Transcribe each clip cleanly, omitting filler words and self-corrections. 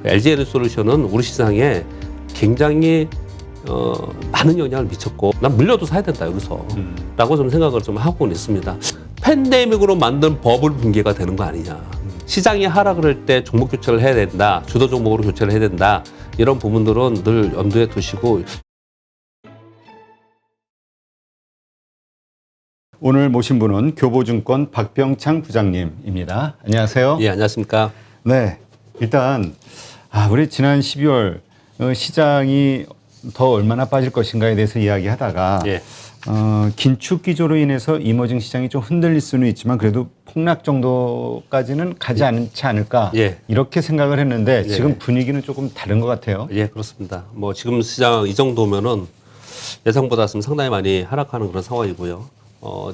LG에너지솔루션은 우리 시장에 굉장히 많은 영향을 미쳤고 난 물려도 사야 된다 여기서 라고 좀 생각을 좀 하고는 있습니다. 팬데믹으로 만든 버블 붕괴가 되는 거 아니냐. 시장이 하락을 할 때 종목 교체를 해야 된다. 주도 종목으로 교체를 해야 된다. 이런 부분들은 늘 염두에 두시고. 오늘 모신 분은 교보증권 박병창 부장님입니다. 안녕하세요. 예, 안녕하십니까. 네, 일단 우리 지난 12월 시장이 더 얼마나 빠질 것인가에 대해서 이야기하다가 예. 긴축 기조로 인해서 이머징 시장이 좀 흔들릴 수는 있지만 그래도 폭락 정도까지는 가지 않지 않을까 예. 이렇게 생각을 했는데 예. 지금 분위기는 조금 다른 것 같아요. 예, 그렇습니다. 뭐 지금 시장 이 정도면은 예상보다 상당히 많이 하락하는 그런 상황이고요.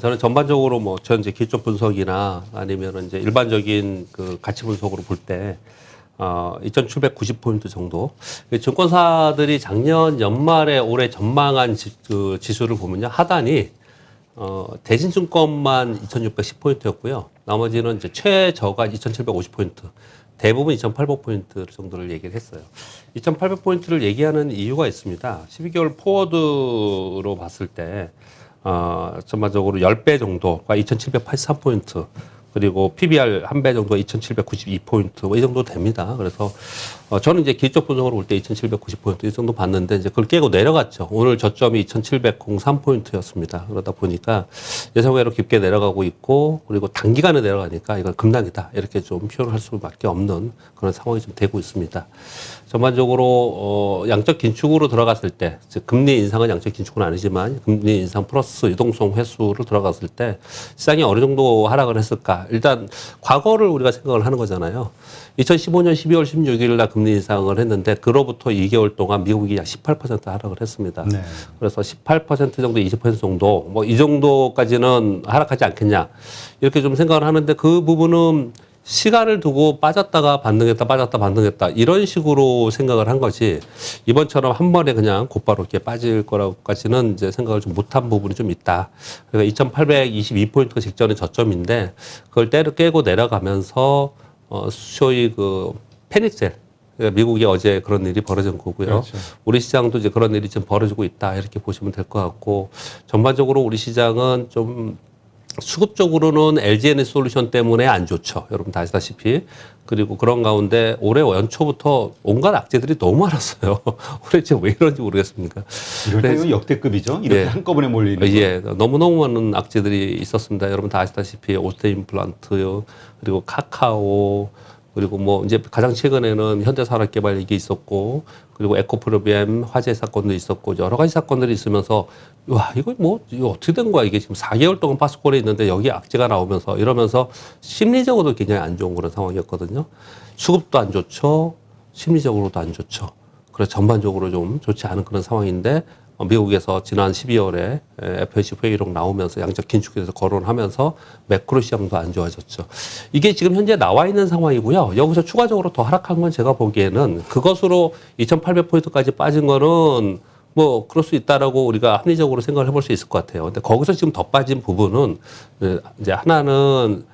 저는 전반적으로 뭐 전 이제 기초 분석이나 아니면 이제 일반적인 그 가치 분석으로 볼 때 2,790포인트 정도. 증권사들이 작년 연말에 올해 전망한 지수를 보면요. 하단이 대신증권만 2,610포인트였고요. 나머지는 이제 최저가 2,750포인트. 대부분 2,800포인트 정도를 얘기를 했어요. 2,800포인트를 얘기하는 이유가 있습니다. 12개월 포워드로 봤을 때 전반적으로 10배 정도가 2,783포인트. 그리고 PBR 1배 정도가 2,792포인트, 뭐 이 정도 됩니다. 그래서, 저는 이제 기술적 분석으로 볼 때 2,790포인트 이 정도 봤는데, 이제 그걸 깨고 내려갔죠. 오늘 저점이 2,703포인트였습니다. 그러다 보니까 예상외로 깊게 내려가고 있고, 그리고 단기간에 내려가니까 이건 급락이다. 이렇게 좀 표현을 할 수밖에 없는 그런 상황이 좀 되고 있습니다. 전반적으로, 양적 긴축으로 들어갔을 때, 즉, 금리 인상은 양적 긴축은 아니지만, 금리 인상 플러스 유동성 회수로 들어갔을 때, 시장이 어느 정도 하락을 했을까? 일단 과거를 우리가 생각을 하는 거잖아요. 2015년 12월 16일 날 금리 인상을 했는데 그로부터 2개월 동안 미국이 약 18% 하락을 했습니다. 네. 그래서 18% 정도, 20% 정도, 뭐 이 정도까지는 하락하지 않겠냐 이렇게 좀 생각을 하는데 그 부분은 시간을 두고 빠졌다가 반등했다, 빠졌다, 반등했다 이런 식으로 생각을 한 거지 이번처럼 한 번에 그냥 곧바로 이렇게 빠질 거라고까지는 이제 생각을 좀 못한 부분이 좀 있다. 그러니까 2,822포인트가 직전의 저점인데 그걸 깨고 내려가면서 소위 그 패닉셀. 미국이 어제 그런 일이 벌어진 거고요. 그렇죠. 우리 시장도 이제 그런 일이 지금 벌어지고 있다 이렇게 보시면 될 것 같고 전반적으로 우리 시장은 좀 수급적으로는 LG에너지솔루션 때문에 안 좋죠. 여러분 다 아시다시피. 그리고 그런 가운데 올해 연초부터 온갖 악재들이 너무 많았어요. 올해 진짜 왜 이런지 모르겠습니까? 이럴 때 역대급이죠. 이렇게 예. 한꺼번에 몰리는 거. 예. 너무너무 많은 악재들이 있었습니다. 여러분 다 아시다시피 오스테 임플란트 그리고 카카오 그리고 뭐 이제 가장 최근에는 현대산업개발 얘기 있었고 그리고 에코프로비엠 화재 사건도 있었고 여러 가지 사건들이 있으면서 와 이거 어떻게 된 거야 이게 지금 4개월 동안 파수권에 있는데 여기 악재가 나오면서 이러면서 심리적으로도 굉장히 안 좋은 그런 상황이었거든요. 수급도 안 좋죠. 심리적으로도 안 좋죠. 그래서 전반적으로 좀 좋지 않은 그런 상황인데 미국에서 지난 12월에 FOMC 회의록 나오면서 양적 긴축에 대해서 거론하면서 매크로 시장도 안 좋아졌죠. 이게 지금 현재 나와 있는 상황이고요. 여기서 추가적으로 더 하락한 건 제가 보기에는 그것으로 2,800포인트까지 빠진 거는 뭐 그럴 수 있다라고 우리가 합리적으로 생각을 해볼 수 있을 것 같아요. 근데 거기서 지금 더 빠진 부분은 이제 하나는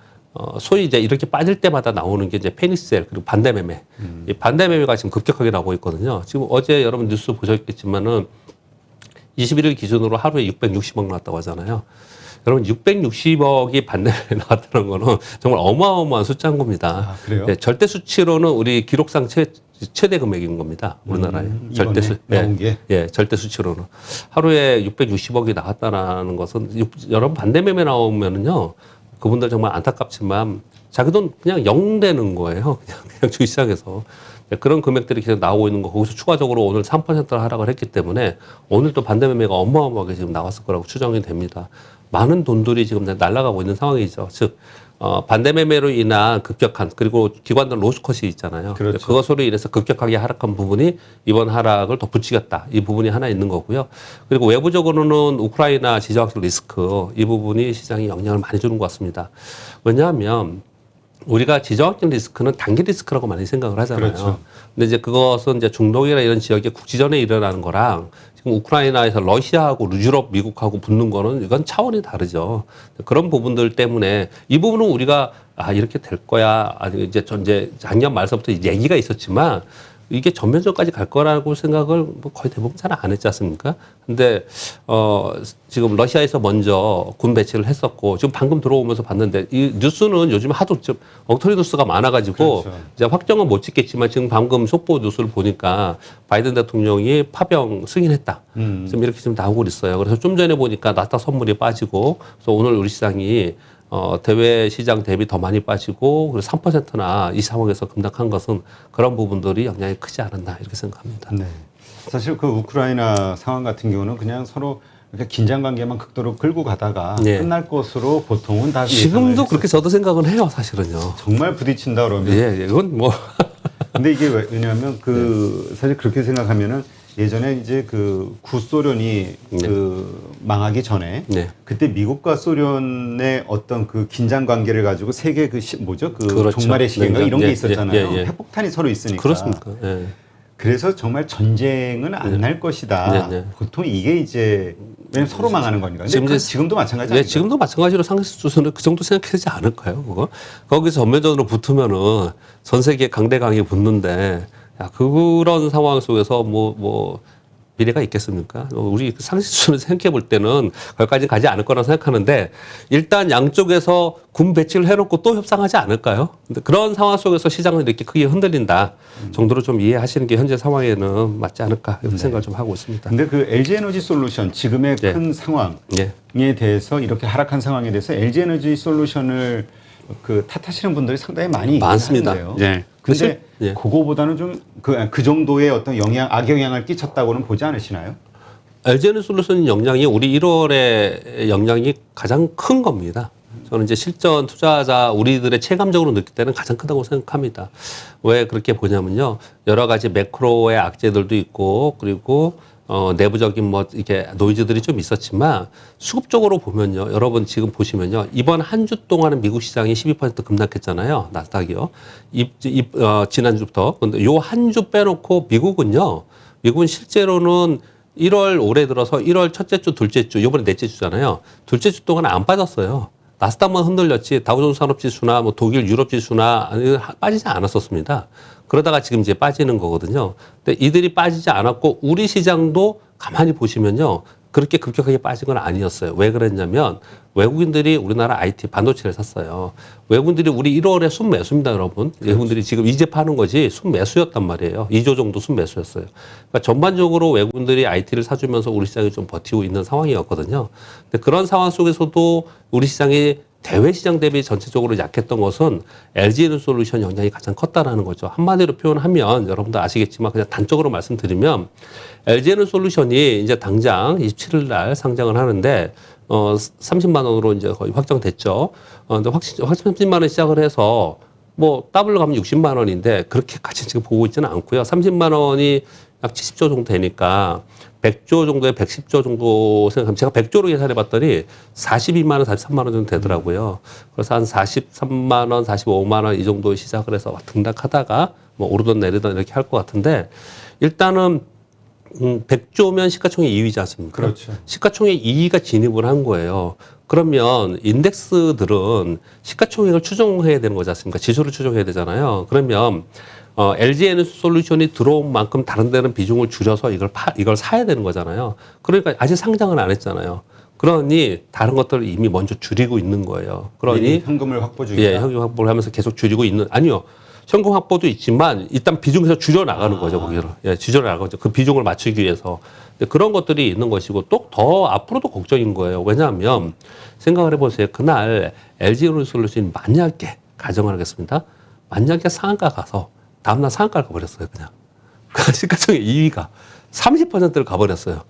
소위 이제 이렇게 빠질 때마다 나오는 게 이제 패닉셀 그리고 반대 매매. 이 반대 매매가 지금 급격하게 나오고 있거든요. 지금 어제 여러분 뉴스 보셨겠지만은 21일 기준으로 하루에 660억 나왔다고 하잖아요. 여러분 660억이 반대에 나왔다는 거는 정말 어마어마한 숫자인 겁니다. 아, 그래요? 네, 절대 수치로는 우리 기록상 최대 금액인 겁니다. 우리나라에. 절대 나온 게? 예, 절대 수치로는. 하루에 660억이 나왔다라는 것은 여러분 반대 매매 나오면은요. 그분들 정말 안타깝지만 자기 돈 그냥 0 되는 거예요. 그냥 주식시장에서. 그런 금액들이 계속 나오고 있는 거 거기서 추가적으로 오늘 3%를 하락을 했기 때문에 오늘 또 반대 매매가 어마어마하게 지금 나왔을 거라고 추정이 됩니다. 많은 돈들이 지금 날아가고 있는 상황이죠. 즉 반대 매매로 인한 급격한 그리고 기관들 로스컷이 있잖아요. 그렇죠. 그것으로 인해서 급격하게 하락한 부분이 이번 하락을 더 부추겼다. 이 부분이 하나 있는 거고요. 그리고 외부적으로는 우크라이나 지정학적 리스크 이 부분이 시장에 영향을 많이 주는 것 같습니다. 왜냐하면 우리가 지정학적 리스크는 단기 리스크라고 많이 생각을 하잖아요. 그렇죠. 근데 이제 그것은 이제 중동이나 이런 지역에 국지전에 일어나는 거랑 지금 우크라이나에서 러시아하고 유럽, 미국하고 붙는 거는 이건 차원이 다르죠. 그런 부분들 때문에 이 부분은 우리가 이렇게 될 거야. 아니 이제 작년 말서부터 얘기가 있었지만 이게 전면전까지 갈 거라고 생각을 뭐 거의 대부분 잘 안 했지 않습니까? 근데 지금 러시아에서 먼저 군 배치를 했었고 지금 방금 들어오면서 봤는데 이 뉴스는 요즘 하도 좀 엉터리 뉴스가 많아가지고 그렇죠. 이제 확정은 못 짓겠지만 지금 방금 속보 뉴스를 보니까 바이든 대통령이 파병 승인했다. 지금 이렇게 지금 나오고 있어요. 그래서 좀 전에 보니까 나스닥 선물이 빠지고 그래서 오늘 우리 시장이 대외 시장 대비 더 많이 빠지고 그리고 3%나 이 상황에서 급락한 것은 그런 부분들이 영향이 크지 않았나 이렇게 생각합니다. 네. 사실 그 우크라이나 상황 같은 경우는 그냥 서로 이렇게 긴장 관계만 극도로 끌고 가다가 네. 끝날 것으로 보통은 다 지금도 그렇게 저도 생각은 해요, 사실은요. 정말 부딪힌다 그러면. 예, 이건 뭐. 근데 이게 왜냐하면 사실 그렇게 생각하면은 예전에 이제 그 구소련이 네. 그 망하기 전에 네. 그때 미국과 소련의 어떤 그 긴장 관계를 가지고 세계 뭐죠? 그 그렇죠. 종말의 시계인가 네, 이런 예, 게 있었잖아요. 예, 예. 핵폭탄이 서로 있으니까. 그렇습니까? 예. 그래서 정말 전쟁은 안 날 것이다. 네, 네. 보통 이게 이제 왜냐면 서로 망하는 거니까. 근데 지금 이제 지금도 마찬가지 네, 아닌가요? 지금도 마찬가지로 상식 수준은 그 정도 생각하지 않을까요? 그거 거기서 전면전으로 붙으면은 전 세계 강대강이 붙는데 그런 상황 속에서 뭐 미래가 있겠습니까? 우리 상식 수준을 생각해 볼 때는 거기까지 가지 않을 거라 생각하는데 일단 양쪽에서 군 배치를 해놓고 또 협상하지 않을까요? 근데 그런 상황 속에서 시장을 이렇게 크게 흔들린다 정도로 좀 이해하시는 게 현재 상황에는 맞지 않을까 이렇게 생각을 좀 하고 있습니다. 근데 그 LG 에너지 솔루션 지금의 네. 큰 상황에 예. 대해서 이렇게 하락한 상황에 대해서 LG 에너지 솔루션을 그 탓하시는 분들이 상당히 많이 많습니다. 있는데요. 예. 근데 예. 그거보다는 좀 그 정도의 어떤 악영향을 끼쳤다고는 보지 않으시나요? LG에너지솔루션 영향이 우리 1월의 영향이 가장 큰 겁니다. 저는 이제 실전 투자자 우리들의 체감적으로 느낄 때는 가장 크다고 생각합니다. 왜 그렇게 보냐면요. 여러 가지 매크로의 악재들도 있고 그리고 내부적인 뭐 이게 노이즈들이 좀 있었지만 수급적으로 보면요. 여러분 지금 보시면요. 이번 한 주 동안은 미국 시장이 12% 급락했잖아요. 나스닥이요. 지난주부터. 근데 요 한 주 빼놓고 미국은 실제로는 1월 올해 들어서 1월 첫째 주, 둘째 주, 이번에 넷째 주잖아요. 둘째 주 동안 안 빠졌어요. 나스닥만 흔들렸지 다우존스 산업지수나 뭐 독일 유럽 지수나 빠지지 않았었습니다. 그러다가 지금 이제 빠지는 거거든요. 근데 이들이 빠지지 않았고 우리 시장도 가만히 보시면요. 그렇게 급격하게 빠진 건 아니었어요. 왜 그랬냐면 외국인들이 우리나라 IT 반도체를 샀어요. 외국인들이 우리 1월에 순매수입니다, 여러분. 외국인들이 지금 이제 파는 거지 순매수였단 말이에요. 2조 정도 순매수였어요. 그러니까 전반적으로 외국인들이 IT를 사주면서 우리 시장이 좀 버티고 있는 상황이었거든요. 근데 그런 상황 속에서도 우리 시장이 대외 시장 대비 전체적으로 약했던 것은 LG에너지솔루션 영향이 가장 컸다라는 거죠. 한마디로 표현하면 여러분도 아시겠지만 그냥 단적으로 말씀드리면 LG에너지솔루션이 이제 당장 27일 날 상장을 하는데 30만 원으로 이제 거의 확정됐죠. 근데 30만 원 시작을 해서 뭐 더블로 가면 60만 원인데 그렇게까지 지금 보고 있지는 않고요. 30만 원이 약 70조 정도 되니까 100조 정도에 110조 정도 생각하면 제가 100조로 계산해 봤더니 42만 원, 43만 원 정도 되더라고요. 그래서 한 43만 원, 45만 원 이 정도 시작을 해서 등락하다가 뭐 오르던 내리던 이렇게 할 것 같은데 일단은 100조면 시가총액 2위지 않습니까? 그렇죠. 시가총액 2위가 진입을 한 거예요. 그러면 인덱스들은 시가총액을 추정해야 되는 거지 않습니까? 지수를 추정해야 되잖아요. 그러면 LG에너지솔루션이 들어온 만큼 다른 데는 비중을 줄여서 이걸 사야 되는 거잖아요. 그러니까 아직 상장은 안 했잖아요. 그러니 다른 것들을 이미 먼저 줄이고 있는 거예요. 그러니 현금을 확보 중이다. 예, 현금 확보를 하면서 계속 줄이고 있는 아니요. 현금 확보도 있지만 일단 비중에서 줄여 나가는 거죠, 거기를. 예, 줄여 나가죠. 그 비중을 맞추기 위해서. 근데 그런 것들이 있는 것이고 또 더 앞으로도 걱정인 거예요. 왜냐하면 생각을 해보세요. 그날 LG에너지솔루션이 만약에 가정을 하겠습니다. 만약에 상한가 가서 다음날 상한가를 가버렸어요, 그냥. 그 시가총액 2위가 30%를 가버렸어요.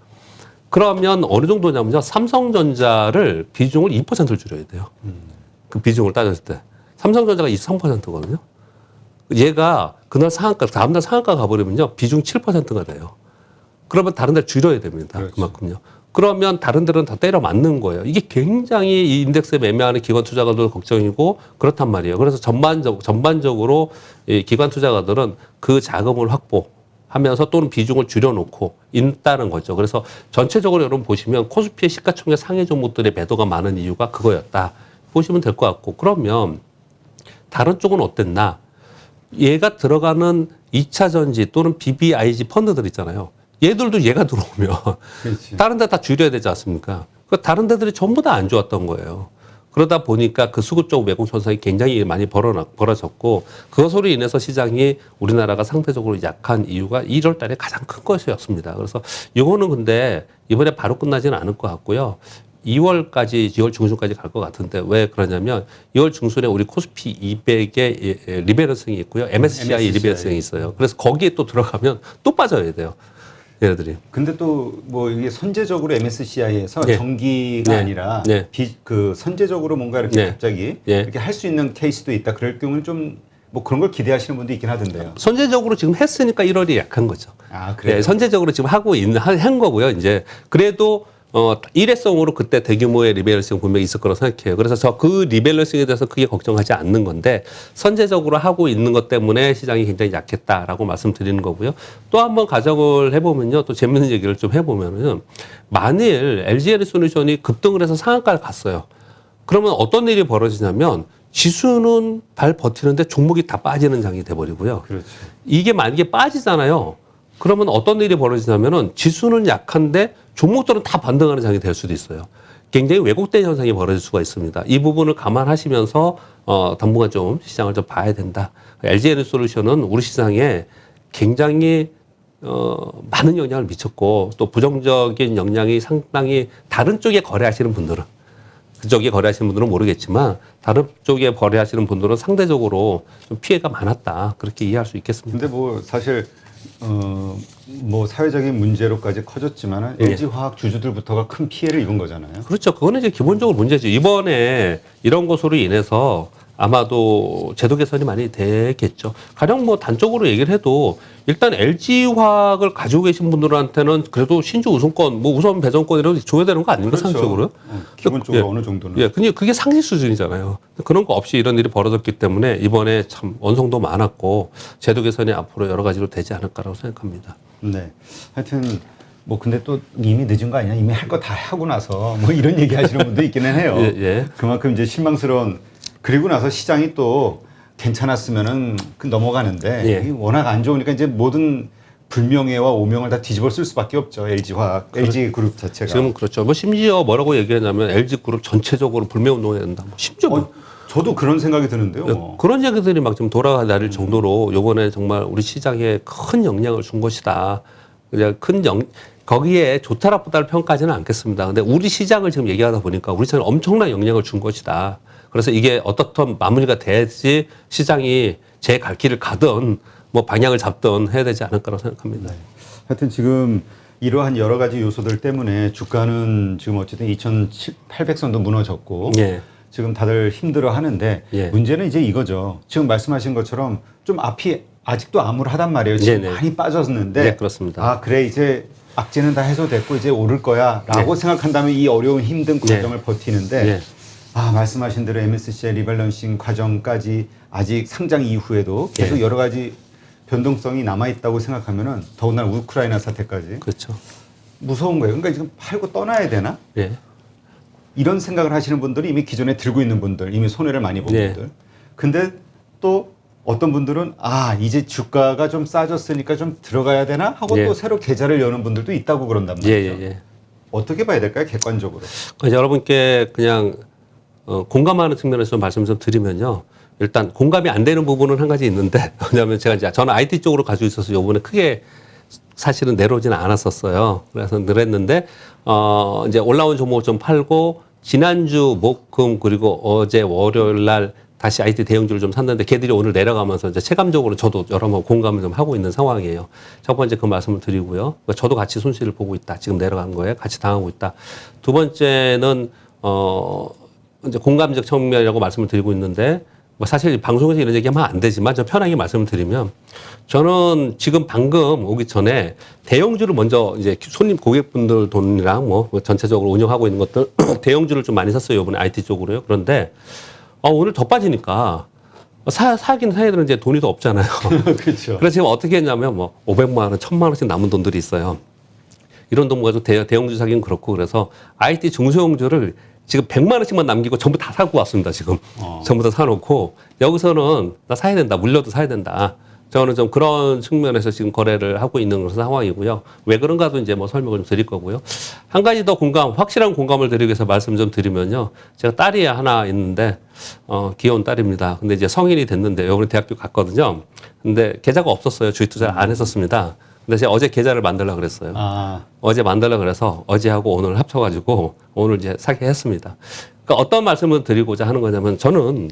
그러면 어느 정도냐면요. 삼성전자를 비중을 2%를 줄여야 돼요. 그 비중을 따졌을 때. 삼성전자가 23%거든요. 얘가 그날 상한가, 다음날 상한가 가버리면요. 비중 7%가 돼요. 그러면 다른 데 줄여야 됩니다. 그렇죠. 그만큼요. 그러면 다른 데는 다 때려 맞는 거예요. 이게 굉장히 이 인덱스에 매매하는 기관 투자가들 걱정이고 그렇단 말이에요. 그래서 전반적으로 이 기관 투자가들은 그 자금을 확보하면서 또는 비중을 줄여놓고 있다는 거죠. 그래서 전체적으로 여러분 보시면 코스피의 시가총액 상해 종목들의 매도가 많은 이유가 그거였다. 보시면 될 것 같고 그러면 다른 쪽은 어땠나? 얘가 들어가는 2차 전지 또는 BBIG 펀드들 있잖아요. 얘들도 얘가 들어오면 그렇지. 다른 데 다 줄여야 되지 않습니까? 그 다른 데들이 전부 다 안 좋았던 거예요. 그러다 보니까 그 수급 쪽 매공 현상이 굉장히 많이 벌어졌고 그것으로 인해서 시장이 우리나라가 상대적으로 약한 이유가 1월 달에 가장 큰 것이었습니다. 그래서 이거는 근데 이번에 바로 끝나지는 않을 것 같고요. 2월 중순까지 갈 것 같은데 왜 그러냐면 2월 중순에 우리 코스피 200의 리밸런싱이 있고요. MSCI 리밸런싱이 있어요. 그래서 거기에 또 들어가면 또 빠져야 돼요. 얘네들이. 근데 또 뭐 이게 선제적으로 MSCI에서 네. 정기가 네. 아니라 네. 그 선제적으로 뭔가 이렇게 네. 갑자기 네. 이렇게 할 수 있는 케이스도 있다. 그럴 경우는 좀 뭐 그런 걸 기대하시는 분도 있긴 하던데요. 선제적으로 지금 했으니까 1월이 약한 거죠. 아, 그래요? 네, 선제적으로 지금 한 거고요. 이제 그래도 일회성으로 그때 대규모의 리밸런싱 분명히 있을 거라고 생각해요. 그래서 저 그 리밸런싱에 대해서 크게 걱정하지 않는 건데 선제적으로 하고 있는 것 때문에 시장이 굉장히 약했다라고 말씀드리는 거고요. 또 한번 가정을 해보면요. 또 재밌는 얘기를 좀 해보면은 만일 LG에너지솔루션이 급등을 해서 상한가를 갔어요. 그러면 어떤 일이 벌어지냐면 지수는 잘 버티는데 종목이 다 빠지는 장이 돼버리고요. 그렇죠. 이게 만약에 빠지잖아요. 그러면 어떤 일이 벌어지냐면은 지수는 약한데 종목들은 다 반등하는 장이 될 수도 있어요. 굉장히 왜곡된 현상이 벌어질 수가 있습니다. 이 부분을 감안하시면서 당분간 좀 시장을 좀 봐야 된다. LG에너지솔루션은 우리 시장에 굉장히 많은 영향을 미쳤고 또 부정적인 영향이 상당히 다른 쪽에 거래하시는 분들은 그쪽에 거래하시는 분들은 모르겠지만 다른 쪽에 거래하시는 분들은 상대적으로 좀 피해가 많았다. 그렇게 이해할 수 있겠습니다. 근데 뭐 사실 뭐 사회적인 문제로까지 커졌지만은 예. LG화학 주주들부터가 큰 피해를 입은 거잖아요. 그렇죠. 그거는 이제 기본적으로 문제죠. 이번에 이런 것으로 인해서 아마도 제도 개선이 많이 되겠죠. 가령 뭐 단적으로 얘기를 해도 일단 LG화학을 가지고 계신 분들한테는 그래도 신주 우선권, 뭐 우선 배정권이라도 줘야 되는 거 아닙니까? 상식적으로? 기본적으로 예. 어느 정도는. 예, 근데 그게 상식 수준이잖아요. 그런 거 없이 이런 일이 벌어졌기 때문에 이번에 참 원성도 많았고 제도 개선이 앞으로 여러 가지로 되지 않을까라고 생각합니다. 네. 하여튼 뭐 근데 또 이미 늦은 거 아니야? 이미 할 거 다 하고 나서 뭐 이런 얘기 하시는 분도 있기는 해요. 예, 예. 그만큼 이제 실망스러운 그리고 나서 시장이 또 괜찮았으면은 그 넘어가는데 예. 이게 워낙 안 좋으니까 이제 모든 불명예와 오명을 다 뒤집어 쓸 수밖에 없죠. LG화학, LG 그룹 자체가. 지금 그렇죠. 뭐 심지어 뭐라고 얘기하냐면 LG 그룹 전체적으로 불매운동해야 된다. 뭐 심지어 뭐 저도 그런 생각이 드는데요. 예, 그런 얘기들이 막 좀 돌아다닐 정도로 요번에 정말 우리 시장에 큰 영향을 준 것이다. 그냥 거기에 좋다 나쁘다를 평가하지는 않겠습니다. 근데 우리 시장을 지금 얘기하다 보니까 우리 시장에 엄청난 영향을 준 것이다. 그래서 이게 어떻든 마무리가 돼야지 시장이 제 갈 길을 가든 뭐 방향을 잡든 해야 되지 않을까라고 생각합니다. 하여튼 지금 이러한 여러 가지 요소들 때문에 주가는 지금 어쨌든 2,800선도 무너졌고 예. 지금 다들 힘들어 하는데 예. 문제는 이제 이거죠. 지금 말씀하신 것처럼 좀 앞이 아직도 암울하단 말이에요. 지금 네네. 많이 빠졌는데 네, 그렇습니다. 아 그래 이제 악재는 다 해소됐고 이제 오를 거야라고 생각한다면 이 어려운 힘든 과정을 버티는데 네. 아 말씀하신 대로 MSCI 리밸런싱 과정까지 아직 상장 이후에도 계속 예. 여러 가지 변동성이 남아 있다고 생각하면은 더군다나 우크라이나 사태까지 그렇죠. 무서운 거예요. 그러니까 지금 팔고 떠나야 되나? 예. 이런 생각을 하시는 분들이 이미 기존에 들고 있는 분들, 이미 손해를 많이 본 네. 분들. 근데 또 어떤 분들은 아 이제 주가가 좀 싸졌으니까 좀 들어가야 되나 하고 예. 또 새로 계좌를 여는 분들도 있다고 그런단 말이죠. 예. 어떻게 봐야 될까요? 객관적으로. 그러니까 여러분께 그냥 공감하는 측면에서 좀 말씀 좀 드리면요. 일단 공감이 안 되는 부분은 한 가지 있는데 왜냐하면 제가 이제 저는 IT 쪽으로 가지고 있어서 요번에 크게 사실은 내려오지는 않았었어요. 그래서 늘었는데 이제 올라온 종목 좀 팔고 지난주 목금 그리고 어제 월요일 날 다시 IT 대형주를 좀 샀는데 걔들이 오늘 내려가면서 이제 체감적으로 저도 여러 번 공감을 좀 하고 있는 상황이에요. 첫 번째 그 말씀을 드리고요. 저도 같이 손실을 보고 있다. 지금 내려간 거에 같이 당하고 있다. 두 번째는 이제 공감적 측면이라고 말씀을 드리고 있는데 뭐 사실 방송에서 이런 얘기하면 안 되지만 좀 편하게 말씀을 드리면 저는 지금 방금 오기 전에 대형주를 먼저 이제 손님 고객분들 돈이랑 뭐 전체적으로 운영하고 있는 것들 대형주를 좀 많이 샀어요. 이번에 IT 쪽으로요. 그런데 오늘 더 빠지니까 사긴 사야 되는 이제 돈이 더 없잖아요. 그렇죠. 그래서 지금 어떻게 했냐면 뭐 500만 원, 1000만 원씩 남은 돈들이 있어요. 이런 돈 가지고 대형주 사기는 그렇고 그래서 IT 중소형주를 지금 100만 원씩만 남기고 전부 다 사고 왔습니다. 지금 전부 다 사놓고 여기서는 나 사야 된다. 물려도 사야 된다. 저는 좀 그런 측면에서 지금 거래를 하고 있는 상황이고요. 왜 그런가도 이제 뭐 설명을 좀 드릴 거고요. 한 가지 더 확실한 공감을 드리기 위해서 말씀 좀 드리면요. 제가 딸이 하나 있는데, 귀여운 딸입니다. 근데 이제 성인이 됐는데, 요번에 대학교 갔거든요. 근데 계좌가 없었어요. 주식 투자를 안 했었습니다. 근데 제가 어제 계좌를 만들려고 그랬어요. 어제 만들려고 그래서 어제하고 오늘 합쳐가지고 오늘 이제 사게 했습니다. 그러니까 어떤 말씀을 드리고자 하는 거냐면 저는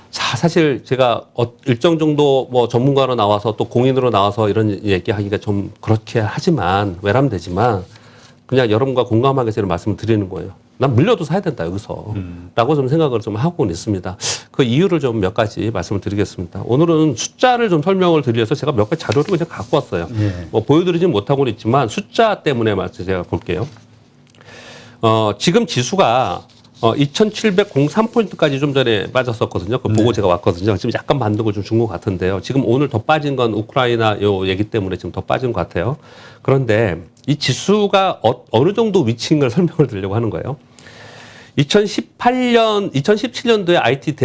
사실 제가 일정 정도 뭐 전문가로 나와서 또 공인으로 나와서 이런 얘기하기가 좀 그렇게 하지만 외람되지만 그냥 여러분과 공감하게 제가 말씀을 드리는 거예요. 난 물려도 사야 된다 여기서 라고 좀 생각을 좀 하고는 있습니다. 그 이유를 좀 몇 가지 말씀을 드리겠습니다. 오늘은 숫자를 좀 설명을 드려서 제가 몇 가지 자료를 그냥 갖고 왔어요. 뭐 보여드리진 못하고는 있지만 숫자 때문에 제가 볼게요. 지금 지수가 2703포인트까지 좀 전에 빠졌었거든요. 그거 보고 제가 왔거든요. 지금 약간 만들고 좀 준 것 같은데요. 지금 오늘 더 빠진 건 우크라이나 요 얘기 때문에 지금 더 빠진 것 같아요. 그런데 이 지수가 어느 정도 위치인 걸 설명을 드리려고 하는 거예요. 2017년도에 IT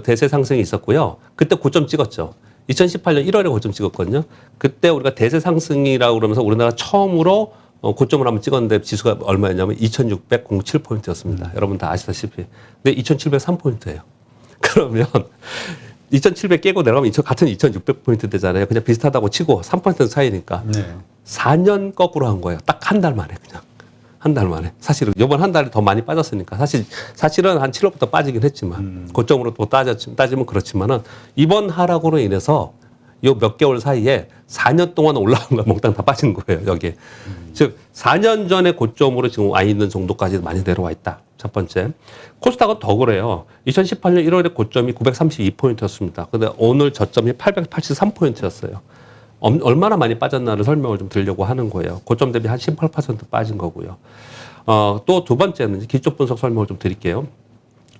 대세 상승이 있었고요. 그때 고점 찍었죠. 2018년 1월에 고점 찍었거든요. 그때 우리가 대세 상승이라고 그러면서 우리나라 처음으로 고점을 한번 찍었는데 지수가 얼마였냐면 2607포인트였습니다. 여러분 다 아시다시피. 근데 2703포인트예요. 그러면 2700 깨고 내려가면 같은 2600포인트 되잖아요. 그냥 비슷하다고 치고 3% 차이니까. 4년 거꾸로 한 거예요. 딱 한 달 만에 그냥. 한 달 만에. 사실은 이번 한 달이 더 많이 빠졌으니까 사실은 한 7월부터 빠지긴 했지만 고점으로 또 따지면 그렇지만은 이번 하락으로 인해서 요 몇 개월 사이에 4년 동안 올라간 거 몽땅 다 빠진 거예요, 여기에. 즉, 4년 전에 고점으로 지금 와 있는 정도까지 많이 내려와 있다. 첫 번째. 코스닥은 더 그래요. 2018년 1월에 고점이 932포인트였습니다. 근데 오늘 저점이 883포인트였어요. 얼마나 많이 빠졌나를 설명을 좀 드리려고 하는 거예요. 고점 대비 한 18% 빠진 거고요. 또 두 번째는 기초 분석 설명을 좀 드릴게요.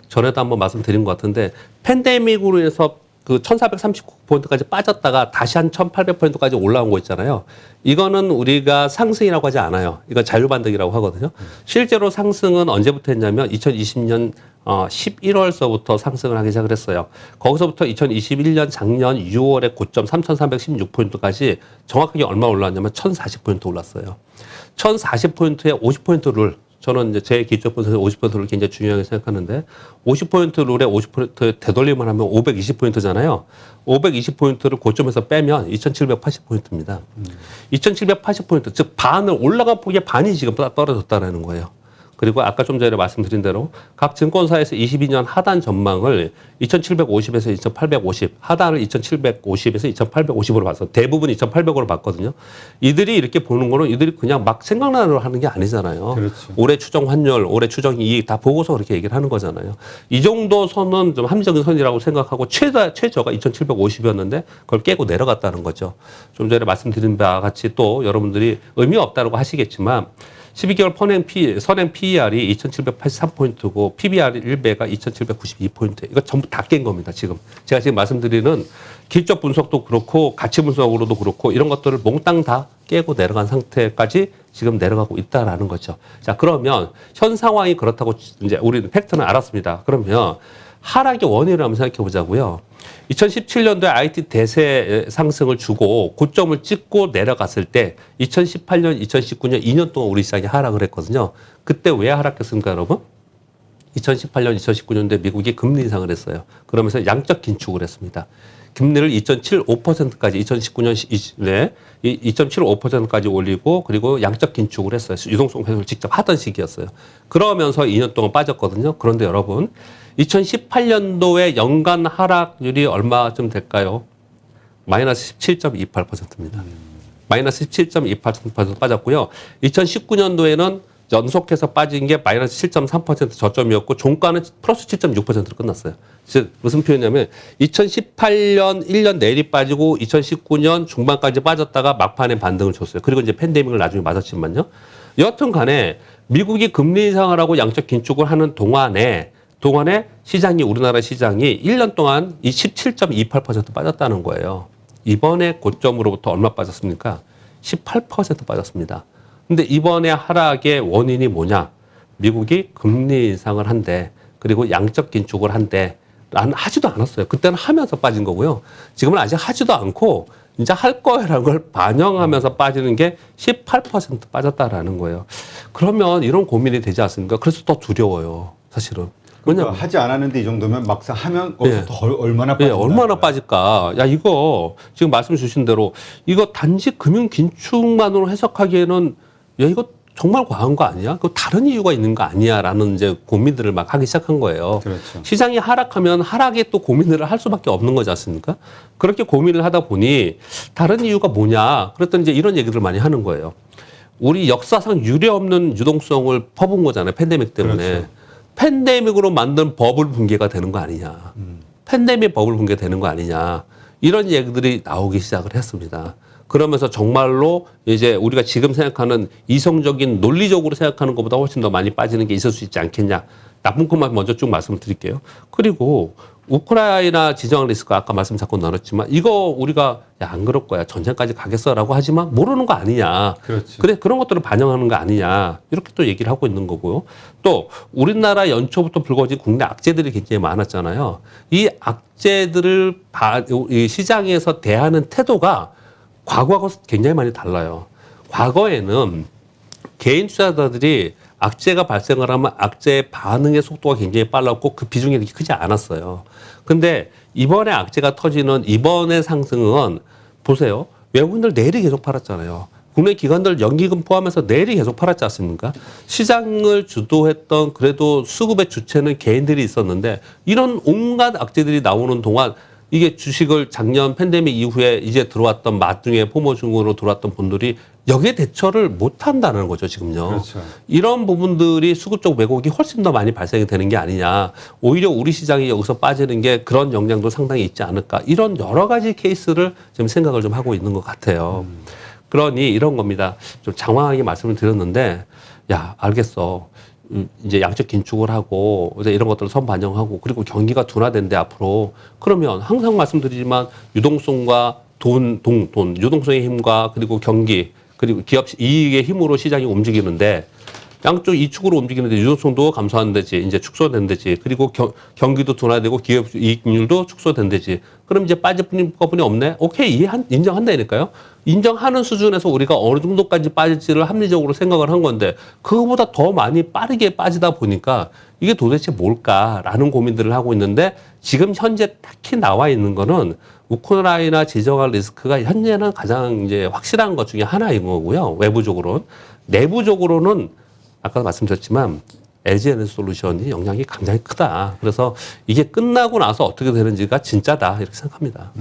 전에도 한번 말씀드린 것 같은데, 팬데믹으로 인해서 그 1439포인트까지 빠졌다가 다시 한 1800포인트까지 올라온 거 있잖아요. 이거는 우리가 상승이라고 하지 않아요. 이거 자유반등이라고 하거든요. 실제로 상승은 언제부터 했냐면 2020년 11월서부터 상승을 하기 시작을 했어요. 거기서부터 2021년 작년 6월에 고점 3316포인트까지 정확하게 얼마 올랐냐면 1040포인트 올랐어요. 1040포인트에 50포인트를 저는 이제 제 기초 분석에서 50%를 굉장히 중요하게 생각하는데 50포인트 룰에 50% 되돌림을 하면 520포인트잖아요. 520포인트를 고점에서 빼면 2780포인트입니다. 2780포인트, 즉 반을 올라간 폭의 반이 지금 떨어졌다는 거예요. 그리고 아까 좀 전에 말씀드린 대로 각 증권사에서 22년 하단 전망을 2750에서 2850, 하단을 2750에서 2850으로 봐서 대부분 2800으로 봤거든요. 이들이 이렇게 보는 거는 이들이 그냥 막 생각나는 하는 게 아니잖아요. 그렇죠. 올해 추정 환율, 올해 추정 이익 다 보고서 그렇게 얘기를 하는 거잖아요. 이 정도 선은 좀 합리적인 선이라고 생각하고 최저가 2750이었는데 그걸 깨고 내려갔다는 거죠. 좀 전에 말씀드린 바와 같이 또 여러분들이 의미 없다고 하시겠지만 12개월 선행 PER이 2783포인트고 PBR이 1배가 2792포인트. 이거 전부 다 깬 겁니다, 지금. 제가 지금 말씀드리는 기초 분석도 그렇고 가치 분석으로도 그렇고 이런 것들을 몽땅 다 깨고 내려간 상태까지 지금 내려가고 있다라는 거죠. 자, 그러면 현 상황이 그렇다고 이제 우리는 팩트는 알았습니다. 그러면 하락의 원인을 한번 생각해 보자고요. 2017년도에 IT 대세 상승을 주고 고점을 찍고 내려갔을 때 2018년, 2019년 2년 동안 우리 시장이 하락을 했거든요. 그때 왜 하락했습니까, 여러분? 2018년, 2019년도에 미국이 금리 인상을 했어요. 그러면서 양적 긴축을 했습니다. 금리를 2.75%까지 2019년 2.75%까지 올리고 그리고 양적 긴축을 했어요. 유동성 회수를 직접 하던 시기였어요. 그러면서 2년 동안 빠졌거든요. 그런데 여러분 2018년도에 연간 하락률이 얼마쯤 될까요? 마이너스 17.28%입니다. 마이너스 17.28% 빠졌고요. 2019년도에는 연속해서 빠진 게 마이너스 7.3% 저점이었고 종가는 플러스 7.6%로 끝났어요. 즉 무슨 표현이냐면 2018년 1년 내리 빠지고 2019년 중반까지 빠졌다가 막판에 반등을 줬어요. 그리고 이제 팬데믹을 나중에 맞았지만요. 여하튼 간에 미국이 금리 인상을 하고 양적 긴축을 하는 동안에 시장이 우리나라 시장이 1년 동안 이 17.28% 빠졌다는 거예요. 이번에 고점으로부터 얼마 빠졌습니까? 18% 빠졌습니다. 근데 이번에 하락의 원인이 뭐냐? 미국이 금리 인상을 한대. 그리고 양적 긴축을 한대. 난 하지도 않았어요. 그때는 하면서 빠진 거고요. 지금은 아직 하지도 않고 이제 할 거라는 걸 반영하면서 빠지는 게 18% 빠졌다라는 거예요. 그러면 이런 고민이 되지 않습니까? 그래서 더 두려워요. 사실은. 그러니까 하지 않았는데 이 정도면 막상 하면 거기서 더 얼마나 빠질까? 얼마나 빠질까? 야, 이거 지금 말씀 주신 대로 이거 단지 금융 긴축만으로 해석하기에는 야, 이거 정말 과한 거 아니야? 그 다른 이유가 있는 거 아니야? 라는 이제 고민들을 막 하기 시작한 거예요. 그렇죠. 시장이 하락하면 하락에 또 고민을 할 수밖에 없는 거지 않습니까? 그렇게 고민을 하다 보니 다른 이유가 뭐냐? 그랬더니 이제 이런 얘기들을 많이 하는 거예요. 우리 역사상 유례없는 유동성을 퍼본 거잖아요. 팬데믹 때문에. 그렇죠. 팬데믹으로 만든 버블 붕괴가 되는 거 아니냐. 팬데믹 버블 붕괴 되는 거 아니냐. 이런 얘기들이 나오기 시작을 했습니다. 그러면서 정말로 이제 우리가 지금 생각하는 이성적인 논리적으로 생각하는 것보다 훨씬 더 많이 빠지는 게 있을 수 있지 않겠냐. 나쁜 것만 먼저 쭉 말씀을 드릴게요. 그리고 우크라이나 지정 리스크 아까 말씀 자꾸 나눴지만 이거 우리가 야, 안 그럴 거야. 전쟁까지 가겠어라고 하지만 모르는 거 아니냐. 그렇죠. 그래 그런 것들을 반영하는 거 아니냐. 이렇게 또 얘기를 하고 있는 거고요. 또 우리나라 연초부터 불거진 국내 악재들이 굉장히 많았잖아요. 이 악재들을 이 시장에서 대하는 태도가 과거하고 굉장히 많이 달라요. 과거에는 개인 투자자들이 악재가 발생을 하면 악재의 반응의 속도가 굉장히 빨랐고 그 비중이 이렇게 크지 않았어요. 근데 이번에 악재가 터지는 이번의 상승은 보세요. 외국인들 내일이 계속 팔았잖아요. 국내 기관들 연기금 포함해서 내일이 계속 팔았지 않습니까? 시장을 주도했던 그래도 수급의 주체는 개인들이 있었는데 이런 온갖 악재들이 나오는 동안 이게 주식을 작년 팬데믹 이후에 이제 들어왔던 마중에 포모중으로 들어왔던 분들이 여기에 대처를 못 한다는 거죠, 지금요. 그렇죠. 이런 부분들이 수급적 왜곡이 훨씬 더 많이 발생이 되는 게 아니냐. 오히려 우리 시장이 여기서 빠지는 게 그런 영향도 상당히 있지 않을까. 이런 여러 가지 케이스를 지금 생각을 좀 하고 있는 것 같아요. 그러니 이런 겁니다. 좀 장황하게 말씀을 드렸는데, 야, 알겠어. 이제 양적 긴축을 하고 이제 이런 것들을 선반영하고 그리고 경기가 둔화된대 앞으로 그러면 항상 말씀드리지만 유동성과 유동성의 힘과 그리고 경기 그리고 기업 이익의 힘으로 시장이 움직이는데 양쪽 이축으로 움직이는데 유동성도 감소하는 데지 이제 축소된 데지 그리고 경기도 둔화되고 기업 이익률도 축소된 데지 그럼 이제 빠질 것뿐이 없네. 오케이 인정한다니까요. 인정하는 수준에서 우리가 어느 정도까지 빠질지를 합리적으로 생각을 한 건데 그거보다 더 많이 빠르게 빠지다 보니까 이게 도대체 뭘까라는 고민들을 하고 있는데 지금 현재 딱히 나와 있는 거는 우크라이나 지정할 리스크가 현재는 가장 이제 확실한 것 중에 하나인 거고요. 외부적으로는. 내부적으로는 아까 말씀드렸지만 LG에너지솔루션이 영향이 굉장히 크다. 그래서 이게 끝나고 나서 어떻게 되는지가 진짜다. 이렇게 생각합니다.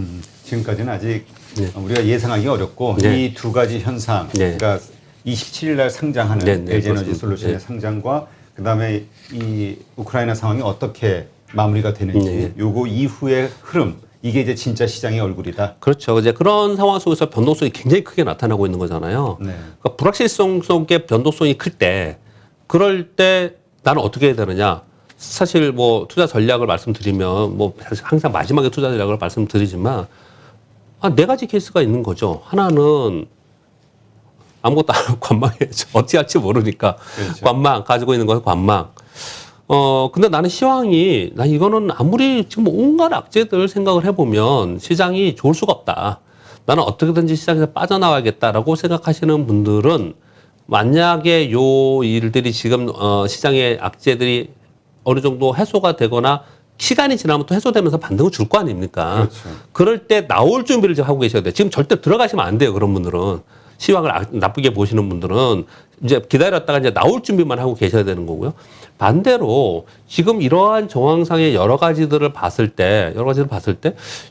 지금까지는 아직 네. 우리가 예상하기 어렵고 네. 이 두 가지 현상, 네. 그러니까 27일 날 상장하는 네, 네, LG에너지솔루션의 네. 상장과 그다음에 이 우크라이나 상황이 어떻게 마무리가 되는지 네. 요거 이후의 흐름 이게 이제 진짜 시장의 얼굴이다. 그렇죠. 이제 그런 상황 속에서 변동성이 굉장히 크게 나타나고 있는 거잖아요. 네. 그러니까 불확실성 속에 변동성이 클 때, 그럴 때 나는 어떻게 해야 되느냐. 사실 뭐 투자 전략을 말씀드리면 뭐 항상 마지막에 투자 전략을 말씀드리지만 네 가지 케이스가 있는 거죠. 하나는 아무것도 안 하고 관망해야죠. 어찌 할지 모르니까. 그렇죠. 관망, 가지고 있는 것은 관망. 근데 나는 시황이, 나 이거는 아무리 지금 온갖 악재들 생각을 해보면 시장이 좋을 수가 없다. 나는 어떻게든지 시장에서 빠져나와야겠다라고 생각하시는 분들은 만약에 요 일들이 지금, 시장의 악재들이 어느 정도 해소가 되거나 시간이 지나면 또 해소되면서 반등을 줄 거 아닙니까? 그렇죠. 그럴 때 나올 준비를 지금 하고 계셔야 돼요. 지금 절대 들어가시면 안 돼요. 그런 분들은. 시황을 나쁘게 보시는 분들은 이제 기다렸다가 이제 나올 준비만 하고 계셔야 되는 거고요. 반대로 지금 이러한 정황상의 여러 가지들을 봤을 때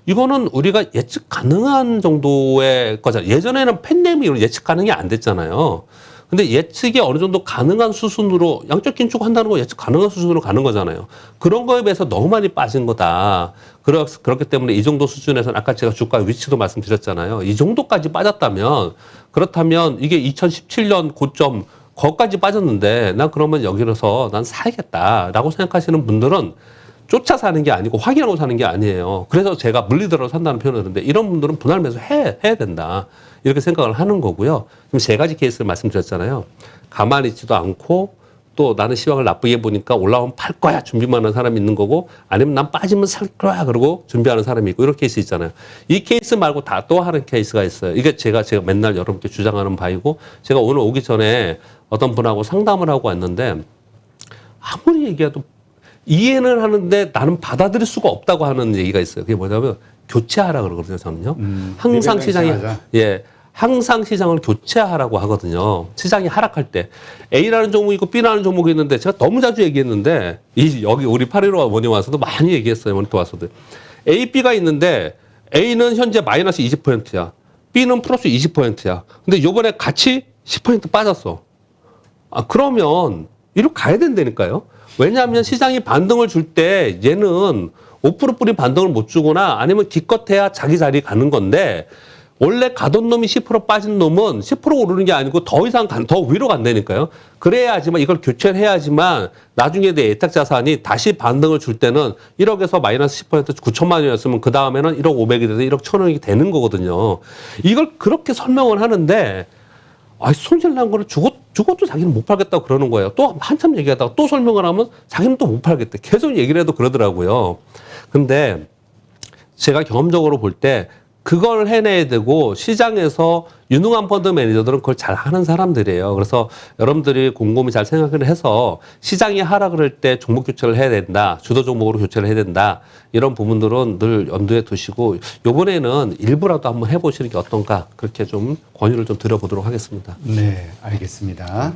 이거는 우리가 예측 가능한 정도의 거잖아요. 예전에는 팬데믹으로 예측 가능이 안 됐잖아요. 근데 예측이 어느 정도 가능한 수준으로 양적 긴축한다는 거 예측 가능한 수준으로 가는 거잖아요. 그런 거에 비해서 너무 많이 빠진 거다. 그렇기 때문에 이 정도 수준에서는 아까 제가 주가 위치도 말씀드렸잖아요. 이 정도까지 빠졌다면 그렇다면 이게 2017년 고점 거기까지 빠졌는데 난 그러면 여기로서 난 사야겠다라고 생각하시는 분들은 쫓아 사는 게 아니고 확인하고 사는 게 아니에요. 그래서 제가 물리더라도 산다는 표현을 하는데 이런 분들은 분할 매수 해야 된다. 이렇게 생각을 하는 거고요. 지금 세 가지 케이스를 말씀드렸잖아요. 가만히 있지도 않고 또 나는 시황을 나쁘게 보니까 올라오면 팔 거야 준비만 하는 사람이 있는 거고 아니면 난 빠지면 살 거야 그러고 준비하는 사람이 있고 이런 케이스 있잖아요. 이 케이스 말고 다 또 하는 케이스가 있어요. 이게 제가 맨날 여러분께 주장하는 바이고 제가 오늘 오기 전에 어떤 분하고 상담을 하고 왔는데 아무리 얘기해도 이해는 하는데 나는 받아들일 수가 없다고 하는 얘기가 있어요. 그게 뭐냐면 교체하라 그러거든요. 저는요. 항상 시장이 항상 시장을 교체하라고 하거든요. 시장이 하락할 때 A라는 종목이 있고 B라는 종목이 있는데 제가 너무 자주 얘기했는데 여기 우리 815 모닝 와서도 많이 얘기했어요. 모니터 와서도 A, B가 있는데 A는 현재 마이너스 20%야. B는 플러스 20%야. 근데 요번에 같이 10% 빠졌어. 그러면 이리로 가야 된다니까요. 왜냐하면 시장이 반등을 줄 때 얘는 5%뿐이 반등을 못 주거나 아니면 기껏해야 자기 자리 가는 건데 원래 가던 놈이 10% 빠진 놈은 10% 오르는 게 아니고 더 이상 더 위로 간다니까요. 그래야지만 이걸 교체를 해야지만 나중에 내 예탁 자산이 다시 반등을 줄 때는 1억에서 마이너스 10% 9천만 원이었으면 그 다음에는 1억 500이 돼서 1억 1,000원이 되는 거거든요. 이걸 그렇게 설명을 하는데 손실 난 거를 죽어도 자기는 못 팔겠다고 그러는 거예요. 또 한참 얘기하다가 또 설명을 하면 자기는 또 못 팔겠대. 계속 얘기를 해도 그러더라고요. 근데 제가 경험적으로 볼 때 그걸 해내야 되고 시장에서 유능한 펀드 매니저들은 그걸 잘 하는 사람들이에요. 그래서 여러분들이 곰곰이 잘 생각을 해서 시장이 하락을 할 때 종목 교체를 해야 된다. 주도 종목으로 교체를 해야 된다. 이런 부분들은 늘 염두에 두시고 이번에는 일부라도 한번 해보시는 게 어떤가 그렇게 좀 권유를 좀 드려보도록 하겠습니다. 네, 알겠습니다.